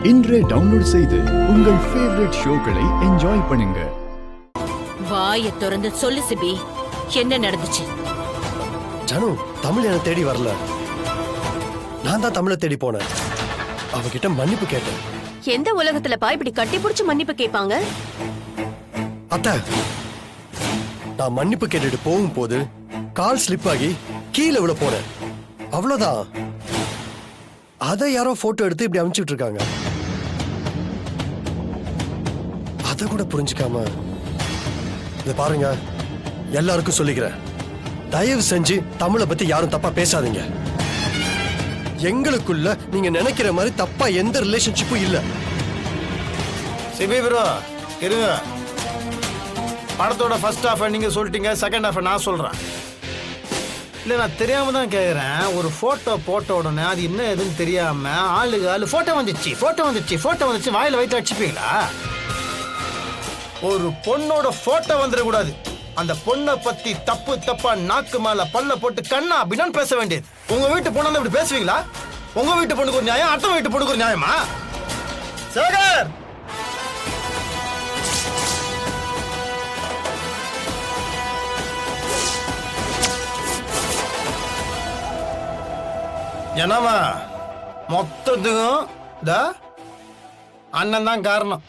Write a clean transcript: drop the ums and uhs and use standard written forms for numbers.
இன்றே டவுன்லோட் செய்து உங்கள் ஃபேவரட் ஷோக்களை என்ஜாய் பண்ணுங்க. வாயை திறந்து சொல்லு சிபி, என்ன நடந்துச்சு? ஜனு, தமிழ் என்ன தேடி வரல, நான் தான் தமிழை தேடி போனேன். அவகிட்ட மன்னிப்பு கேட்டேன். எந்த உலகத்துல பா இப்படி கட்டி புடிச்சு மன்னிப்பு கேட்பாங்க? அத்தை, நான் மன்னிப்பு கேட்டுட்டு போகும்போது கால் ஸ்லிப் ஆகி கீழே விழ போனேன், அவ்வளவுதான். அதை யாரோ போட்டோ எடுத்து இப்படி அனுப்பிச்சுட்டு இருக்காங்க. அதை கூட புரிஞ்சுக்காம இத பாருங்க, எல்லாருக்கும் சொல்லிக்கிறேன், தயவு செஞ்சு தமிழை பத்தி யாரும் தப்பா பேசாதீங்க. எங்களுக்குள்ள நீங்க நினைக்கிற மாதிரி தப்பா எந்த ரிலேஷன்ஷிப்பும் இல்ல. சிபி ப்ரோ இருங்க, படத்தோட ஃபர்ஸ்ட் ஹாஃப் நீங்க சொல்லிட்டீங்க, செகண்ட் ஹாஃப் நான் சொல்றேன். இல்லை, நான் தெரியாம தான் கேட்குறேன். ஒரு ஃபோட்டோ போட்ட உடனே அது என்ன எதுன்னு தெரியாம ஆளுக்கு ஆளு ஃபோட்டோ வந்துச்சு வாயில வைத்து அடிச்சுப்பீங்களா? ஒரு பொண்ணோட ஃபோட்டோ வந்துடக்கூடாது. அந்த பொண்ணை பத்தி தப்பா நாக்கு மேல பல்ல போட்டு கண்ணா அப்படின்னு பேச வேண்டியது. உங்க வீட்டு பொண்ணு இப்படி பேசுவீங்களா? உங்க வீட்டு பொண்ணுக்கு ஒரு நியாயம், அடுத்த வீட்டு பொண்ணுக்கு ஒரு நியாயமா? சேகர், என்னமா மொத்தத்துக்கும் அண்ணன் தான் காரணம்.